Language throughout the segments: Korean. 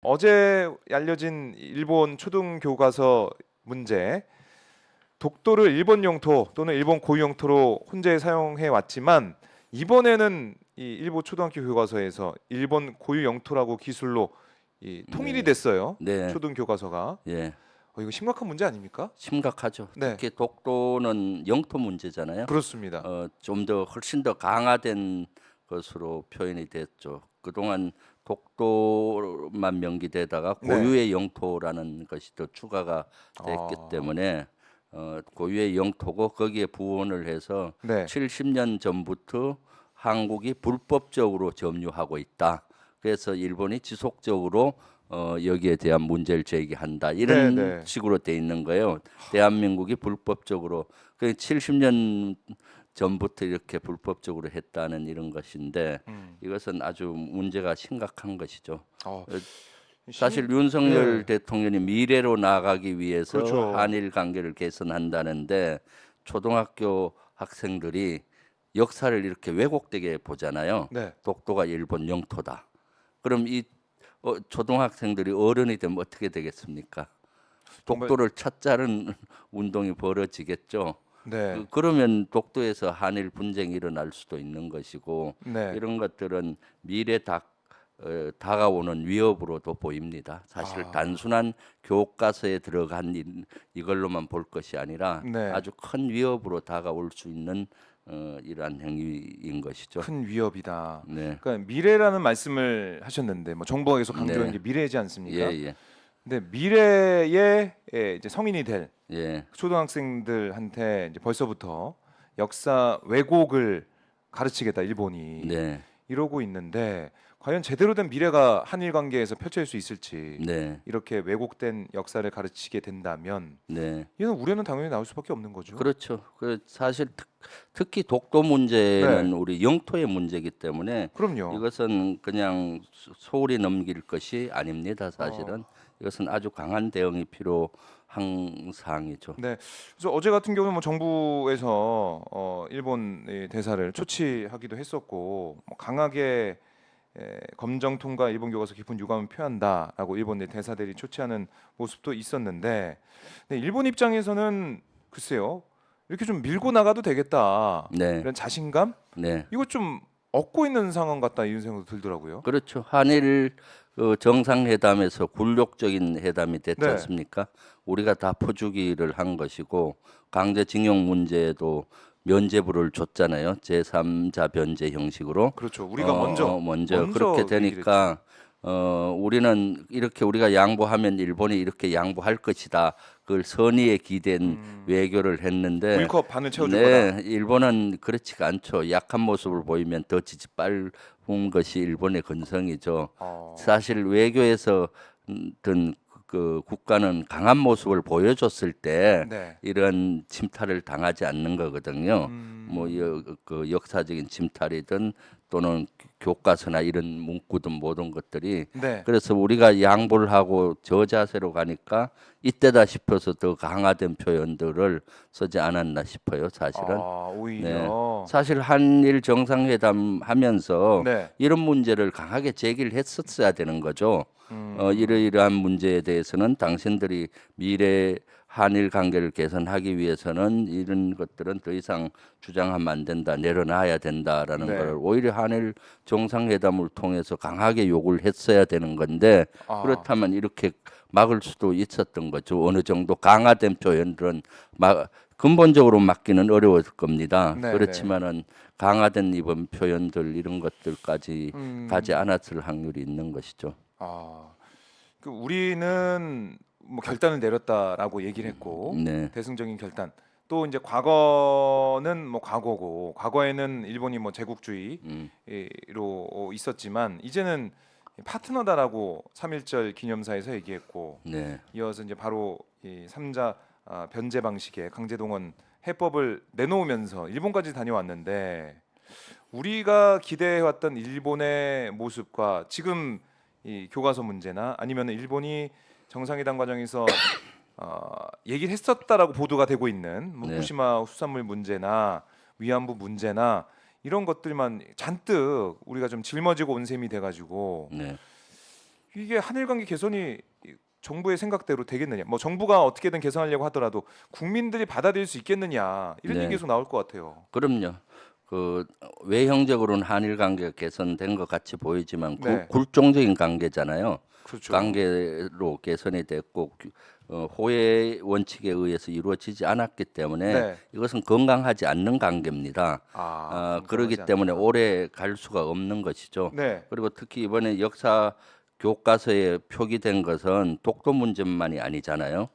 어제 알려진 일본 초등 교과서 문제, 독도를 일본 영토 또는 일본 고유 영토로 혼재 사용해 왔지만 이번에는 이 일본 초등학교 교과서에서 일본 고유 영토라고 기술로 통일이 네, 됐어요. 네, 초등 교과서가. 예, 이거 심각한 문제 아닙니까? 심각하죠. 네, 특히 독도는 영토 문제잖아요. 그렇습니다. 좀 더 훨씬 더 강화된 것으로 표현이 됐죠. 그동안 독도만 명기되다가 네. 고유의 영토라는 것이 더 추가가 됐기 아, 때문에 고유의 영토고 거기에 부원을 해서 네. 70년 전부터 한국이 불법적으로 점유하고 있다. 그래서 일본이 지속적으로 여기에 대한 문제를 제기한다. 네, 이런 네. 식으로 돼 있는 거예요. 대한민국이 불법적으로 그 70년 전부터 이렇게 불법적으로 했다는 이런 것인데 음. 이것은 아주 문제가 심각한 것이죠. 어, 어, 심, 사실 윤석열 예. 대통령이 미래로 나아가기 위해서 그렇죠. 한일 관계를 개선한다는데 초등학교 학생들이 역사를 이렇게 왜곡되게 보잖아요. 네. 독도가 일본 영토다. 그럼 이 초등학생들이 어른이 되면 어떻게 되겠습니까? 정말 독도를 찾자는 운동이 벌어지겠죠. 네. 그러면 독도에서 한일 분쟁이 일어날 수도 있는 것이고 네. 이런 것들은 다가오는 위협으로도 보입니다. 사실 아, 단순한 교과서에 들어간 이걸로만 볼 것이 아니라 네. 아주 큰 위협으로 다가올 수 있는 이러한 행위인 것이죠. 큰 위협이다. 네, 그러니까 미래라는 말씀을 하셨는데 뭐 정부가 계속 강조하는 네, 게 미래이지 예, 않습니까? 예, 근데 미래에 이제 성인이 될 예, 초등학생들한테 이제 벌써부터 역사 왜곡을 가르치겠다 일본이 네, 이러고 있는데 과연 제대로 된 미래가 한일 관계에서 펼쳐질 수 있을지 네, 이렇게 왜곡된 역사를 가르치게 된다면 네. 이는 우려는 당연히 나올 수밖에 없는 거죠. 그렇죠. 사실 특히 독도 네, 문제는 우리 영토의 문제이기 때문에 그럼요. 이것은 그냥 소홀히 넘길 것이 아닙니다. 어, 사실은 이것은 아주 강한 대응이 필요한 사항이죠. 네. 그래서 어제 같은 경우는 뭐 정부에서 일본 이 대사를 초치하기도 했었고 뭐 강하게 검정 통과 일본 교과서 깊은 유감을 표한다라고 일본 내 대사들이 초치하는 모습도 있었는데 네, 일본 입장에서는 글쎄요 이렇게 좀 밀고 나가도 되겠다 네, 이런 자신감 네. 이거 좀 얻고 있는 상황 같다 이런 생각도 들더라고요. 그렇죠. 한일 정상회담에서 굴욕적인 회담이 됐지 네, 않습니까? 우리가 다 퍼주기를 한 것이고 강제징용 문제도 면죄부를 줬잖아요. 제3자 변제 형식으로. 그렇죠. 우리가 먼저 먼저 그렇게 먼저 그 얘기를 했죠. 되니까 우리는 이렇게 우리가 양보하면 일본이 이렇게 양보할 것이다. 그걸 선의에 기댄 외교를 했는데 물컵 반을 채워줄 거다. 네, 일본은 그렇지가 않죠. 약한 모습을 보이면 더 지지빨 것이 일본의 건성이죠. 어, 사실 외교에서 든 국가는 강한 모습을 보여줬을 때 네. 이런 침탈을 당하지 않는 거거든요. 뭐 음, 그 역사적인 침탈이든 또는 교과서나 이런 문구든 모든 것들이 네. 그래서 우리가 양보를 하고 저 자세로 가니까 이때다 싶어서 더 강화된 표현들을 쓰지 않았나 싶어요. 사실은. 네. 오히려 사실 한일 정상회담 하면서 네. 이런 문제를 강하게 제기를 했었어야 되는 거죠. 음, 이러이러한 문제에 대해서는 당신들이 미래 한일 관계를 개선하기 위해서는 이런 것들은 더 이상 주장하면 안 된다, 내려놔야 된다라는 네. 것을 오히려 한일 정상회담을 통해서 강하게 요구를 했어야 되는 건데 아, 그렇다면 이렇게 막을 수도 있었던 거죠. 어느 정도 강화된 표현들은 근본적으로 막기는 어려울 겁니다. 네, 네. 그렇지만은 강화된 이번 표현들 이런 것들까지 가지 음, 않았을 확률이 있는 것이죠. 아, 그 우리는 뭐 결단을 내렸다라고 얘기를 했고 네, 대승적인 결단. 또 이제 과거는 뭐 과거고 과거에는 일본이 뭐 제국주의로 음, 있었지만 이제는 파트너다라고 3.1절 기념사에서 얘기했고 네, 이어서 이제 바로 이 3자 변제 방식의 강제동원 해법을 내놓으면서 일본까지 다녀왔는데 우리가 기대해왔던 일본의 모습과 지금 이 교과서 문제나 아니면 일본이 정상회담 과정에서 얘기를 했었다라고 보도가 되고 있는 뭐 네, 후쿠시마 수산물 문제나 위안부 문제나 이런 것들만 잔뜩 우리가 좀 짊어지고 온 셈이 돼가지고 네. 이게 한일 관계 개선이 정부의 생각대로 되겠느냐? 뭐 정부가 어떻게든 개선하려고 하더라도 국민들이 받아들일 수 있겠느냐? 이런 네. 얘기 계속 나올 것 같아요. 그럼요. 그 외형적으로는 한일 관계가 개선된 것 같이 보이지만 네. 굴종적인 관계잖아요. 그렇죠. 관계로 개선이 됐고 호혜 원칙에 의해서 이루어지지 않았기 때문에 네. 이것은 건강하지 않는 관계입니다. 그렇기 건강하지 때문에 않다. 오래 갈 수가 없는 것이죠. 네. 그리고 특히 이번에 역사 교과서에 표기된 것은 독도 문제만이 아니잖아요.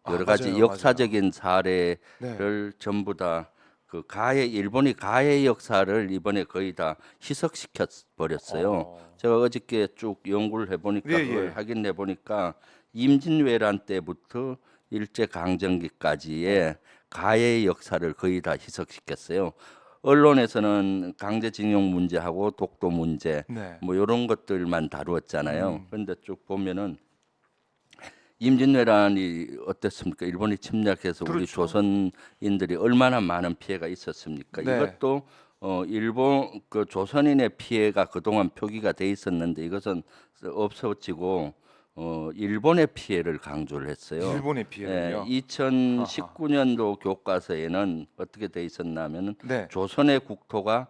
여러 가지 맞아요, 역사적인 사례를 맞아요. 전부 다 그 가해 일본이 가해 역사를 이번에 거의 다 희석시켜 버렸어요. 어. 제가 어저께 쭉 연구를 해보니까 예, 그걸 예. 확인해 보니까 임진왜란 때부터 일제 강점기까지의 가해 역사를 거의 다 희석시켰어요. 언론에서는 강제징용 문제하고 독도 문제 네. 뭐 이런 것들만 다루었잖아요. 음. 그런데 쭉 보면은 임진왜란이 어땠습니까? 일본이 침략해서 우리 그렇죠. 조선인들이 얼마나 많은 피해가 있었습니까? 네. 이것도 일본 그 조선인의 피해가 그동안 표기가 돼 있었는데 이것은 없어지고 일본의 피해를 강조를 했어요. 일본의 피해를요. 2019년도 교과서에는 어떻게 돼 있었냐면은 네. 조선의 국토가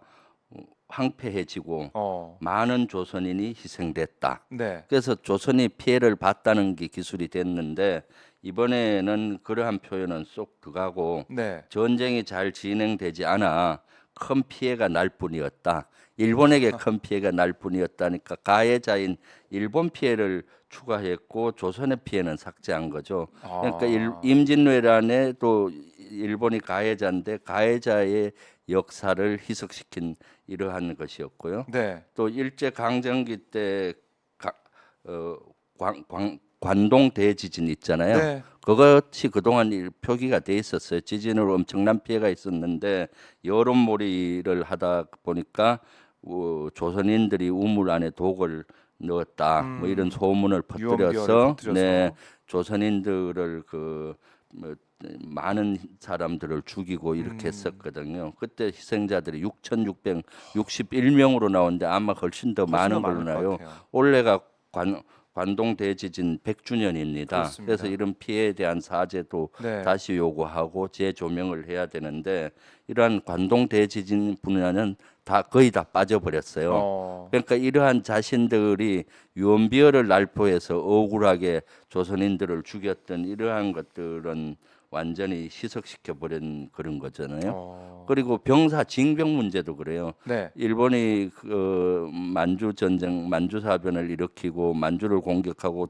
황폐해지고 어. 많은 조선인이 희생됐다. 네. 그래서 조선이 피해를 봤다는 게 기술이 됐는데 이번에는 그러한 표현은 쏙 들어가고 네. 전쟁이 잘 진행되지 않아 큰 피해가 날 뿐이었다. 일본에게 큰 피해가 날 뿐이었다니까 가해자인 일본 피해를 추가했고 조선의 피해는 삭제한 거죠. 그러니까 임진왜란에 또 일본이 가해자인데 가해자의 역사를 희석시킨 이러한 것이었고요. 네. 또 일제 강점기 때 관동 대지진 있잖아요. 네. 그것이 그동안 표기가 돼 있었어요. 지진으로 엄청난 피해가 있었는데 여론몰이를 하다 보니까 조선인들이 우물 안에 독을 넣었다. 뭐 이런 소문을 유언비어를 퍼뜨려서 퍼뜨려서. 조선인들을 뭐 많은 사람들을 죽이고 이렇게 했었거든요. 그때 희생자들이 6,661명으로 나오는데 아마 훨씬 더 훨씬 더 많은 많을 걸로 것 나요. 같아요. 올해가 관동 대지진 100주년입니다. 그렇습니다. 그래서 이런 피해에 대한 사죄도 네. 다시 요구하고 재조명을 해야 되는데 이러한 관동 대지진 분야는 다 거의 다 빠져버렸어요. 어. 그러니까 이러한 자신들이 유언비어를 날포해서 억울하게 조선인들을 죽였던 이러한 것들은 완전히 희석시켜 버린 그런 거잖아요. 어. 그리고 병사 징병 문제도 그래요. 네. 일본이 그 만주 전쟁, 만주 사변을 일으키고 만주를 공격하고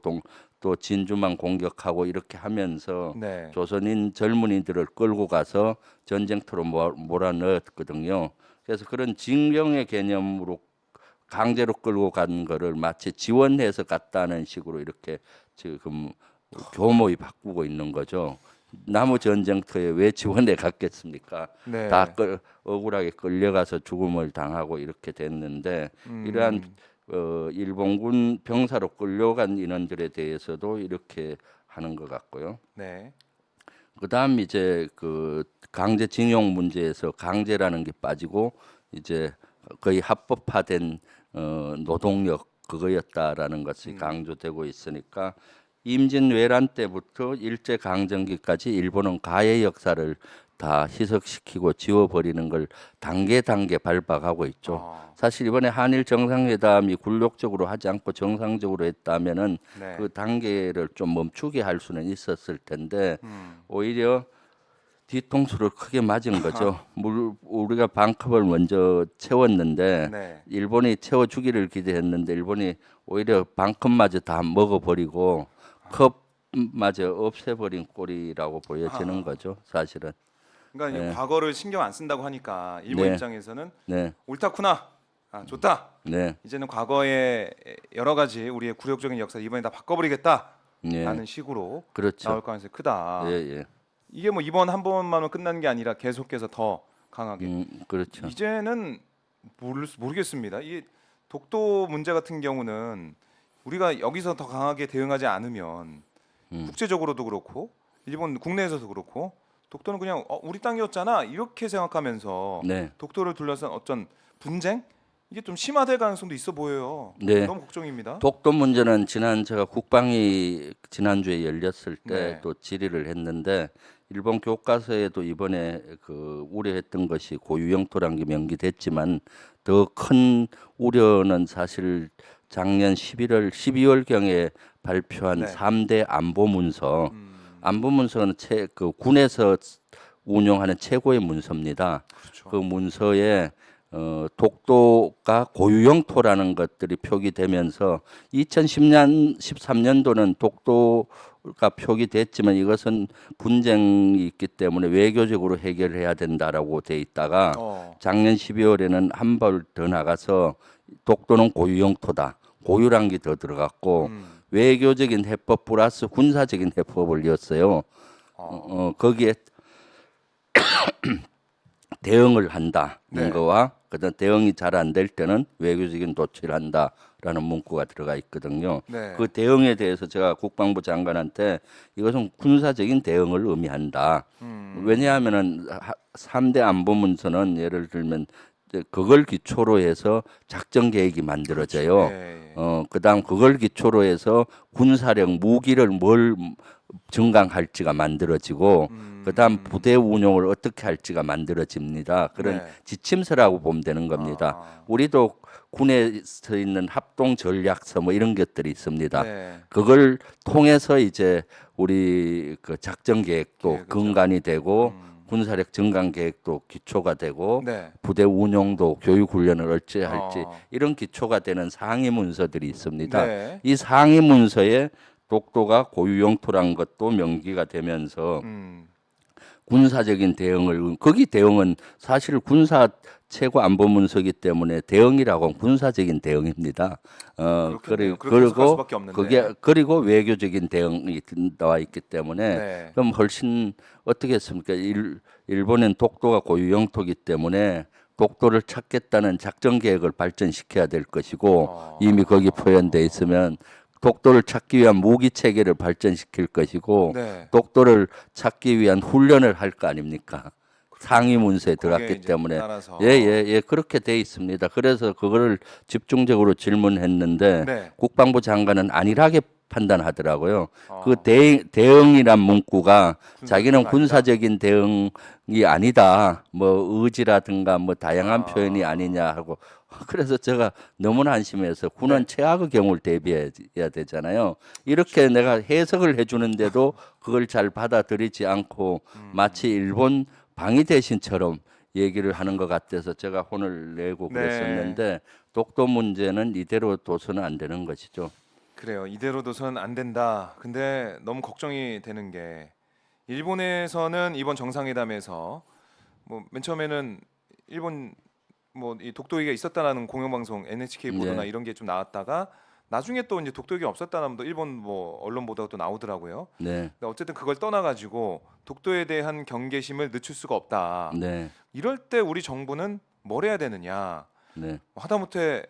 또 진주만 공격하고 이렇게 하면서 네. 조선인 젊은이들을 끌고 가서 전쟁터로 몰아넣었거든요. 그래서 그런 징병의 개념으로 강제로 끌고 간 거를 마치 지원해서 갔다는 식으로 이렇게 지금 교모이 바꾸고 있는 거죠. 남의 전쟁터에 왜 지원해 갔겠습니까? 네. 다 억울하게 끌려가서 죽음을 당하고 이렇게 됐는데 이러한 일본군 병사로 끌려간 인원들에 대해서도 이렇게 하는 것 같고요. 네. 그다음 이제 그 강제징용 문제에서 강제라는 게 빠지고 이제 거의 합법화된 노동력 그거였다라는 것이 강조되고 있으니까 임진왜란 때부터 일제 강점기까지 일본은 가해 역사를 다 희석시키고 지워버리는 걸 단계 밟아가고 있죠. 아. 사실 이번에 한일 정상회담이 굴욕적으로 하지 않고 정상적으로 했다면은 네. 그 단계를 좀 멈추게 할 수는 있었을 텐데 음. 오히려 뒤통수를 크게 맞은 거죠. 우리가 반컵을 먼저 채웠는데 네. 일본이 채워주기를 기대했는데 일본이 오히려 반컵마저 다 먹어버리고 컵마저 없애버린 꼴이라고 보여지는 거죠. 사실은. 그러니까 이제 네. 과거를 신경 안 쓴다고 하니까 일본 네. 입장에서는 네, 옳다구나. 좋다. 네, 이제는 과거의 여러 가지 우리의 굴욕적인 역사 이번에 다 바꿔버리겠다라는 네. 식으로 그렇죠. 나올 가능성이 크다. 예, 예. 이게 뭐 이번 한 번만은 끝난 게 아니라 계속해서 더 강하게. 그렇죠. 이제는 모르겠습니다. 이 독도 문제 같은 경우는 우리가 여기서 더 강하게 대응하지 않으면 국제적으로도 그렇고 일본 국내에서도 그렇고 독도는 그냥 우리 땅이었잖아 이렇게 생각하면서 네, 독도를 둘러싼 어떤 분쟁 이게 좀 심화될 가능성도 있어 보여요. 네. 너무 걱정입니다. 독도 문제는 제가 국방이 지난주에 열렸을 때 네. 또 질의를 했는데 일본 교과서에도 이번에 그 우려했던 것이 고유영토란 게 명기됐지만 더 큰 우려는 사실 작년 12월 경에 발표한 네. 3대 안보 문서. 음, 안보 문서는 그 군에서 운영하는 최고의 문서입니다. 그렇죠. 그 문서에 독도가 고유영토라는 것들이 표기되면서 2010년 13년도는 독도가 표기됐지만 이것은 분쟁이 있기 때문에 외교적으로 해결해야 된다라고 돼 있다가 작년 12월에는 한 발 더 나가서 독도는 고유영토다. 고유란 게 더 들어갔고 외교적인 해법 플러스 군사적인 해법을 였어요. 거기에 대응을 한다는 네. 거와 그다음 대응이 잘 안 될 때는 외교적인 조치를 한다라는 문구가 들어가 있거든요. 네. 그 대응에 대해서 제가 국방부 장관한테 이것은 군사적인 대응을 의미한다. 왜냐하면은 3대 안보 문서는 예를 들면 이제 그걸 기초로 해서 작전 계획이 만들어져요. 네. 그다음 그걸 기초로 해서 군사력 무기를 뭘 증강할지가 만들어지고 그다음 부대 운용을 어떻게 할지가 만들어집니다. 그런 네. 지침서라고 보면 되는 겁니다. 우리도 군에 서 있는 합동 전략서 뭐 이런 것들이 있습니다. 네. 그걸 통해서 이제 우리 그 작전 계획도 계획이죠. 근간이 되고 군사력 증강 계획도 기초가 되고 네. 부대 운용도 교육 훈련을 어찌 할지 어. 이런 기초가 되는 상위 문서들이 있습니다. 네. 이 상위 문서에 독도가 고유영토란 것도 명기가 되면서 군사적인 대응을 거기 대응은 사실 군사 최고 안보 문서이기 때문에 대응이라고 하면 군사적인 대응입니다. 그렇겠네요. 그렇게 해석할 그리고 수밖에 없는데. 그게 그리고 외교적인 대응이 나와 있기 때문에 네. 그럼 훨씬 어떻게 했습니까? 일본은 독도가 고유영토이기 때문에 독도를 찾겠다는 작전 계획을 발전시켜야 될 것이고 이미 거기 표현돼 있으면 독도를 찾기 위한 무기 체계를 발전시킬 것이고 네. 독도를 찾기 위한 훈련을 할 거 아닙니까? 상위 문서에 거기에 들어갔기 이제 때문에 따라서. 예 그렇게 돼 있습니다. 그래서 그거를 집중적으로 질문했는데 네. 국방부 장관은 안일하게 판단하더라고요. 그 대응이란 문구가 자기는 아니다. 군사적인 대응이 아니다. 뭐 의지라든가 뭐 다양한 표현이 아니냐 하고 그래서 제가 너무나 안심해서 군은 네. 최악의 경우를 대비해야 되잖아요. 이렇게 내가 해석을 해주는데도 그걸 잘 받아들이지 않고 마치 일본 방위 대신처럼 얘기를 하는 것 같아서 제가 혼을 내고 네. 그랬었는데 독도 문제는 이대로 둬서는 안 되는 것이죠. 그래요. 이대로 둬선 안 된다. 근데 너무 걱정이 되는 게 일본에서는 이번 정상회담에서 뭐 맨 처음에는 일본 뭐 이 독도 얘기가 있었다라는 공영방송 NHK 보도나 네. 이런 게 좀 나왔다가 나중에 또 이제 독도 얘기가 없었다는 또 일본 뭐 언론 보도가 또 나오더라고요. 네, 근데 어쨌든 그걸 떠나가지고 독도에 대한 경계심을 늦출 수가 없다. 네, 이럴 때 우리 정부는 뭘 해야 되느냐? 네, 하다못해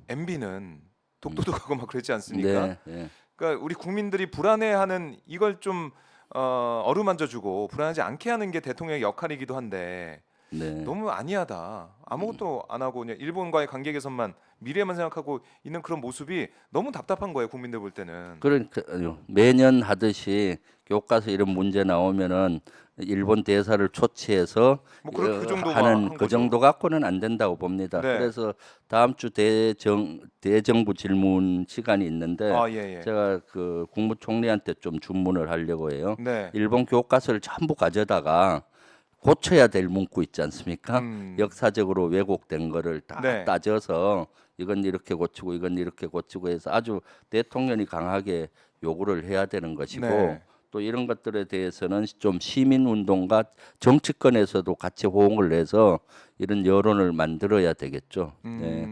MB는 독도도 가고 막 그랬지 않습니까? 네, 네. 그러니까 우리 국민들이 불안해하는 이걸 좀 어루만져주고 불안하지 않게 하는 게 대통령의 역할이기도 한데 네. 너무 안이하다. 아무것도 안 하고 그냥 일본과의 관계 개선만 미래만 생각하고 있는 그런 모습이 너무 답답한 거예요. 국민들 볼 때는. 그러니까 매년 하듯이 교과서 이런 문제 나오면은 일본 대사를 초치해서 뭐 그 정도만 하는 한 그 거죠. 정도 갖고는 안 된다고 봅니다. 네. 그래서 다음 주 대정부 질문 시간이 있는데 예. 제가 그 국무총리한테 좀 주문을 하려고 해요. 네. 일본 교과서를 전부 가져다가 고쳐야 될 문구 있지 않습니까? 역사적으로 왜곡된 거를 다 네. 따져서 이건 이렇게 고치고 이건 이렇게 고치고 해서 아주 대통령이 강하게 요구를 해야 되는 것이고 네. 또 이런 것들에 대해서는 좀 시민 운동과 정치권에서도 같이 호응을 해서 이런 여론을 만들어야 되겠죠. 네.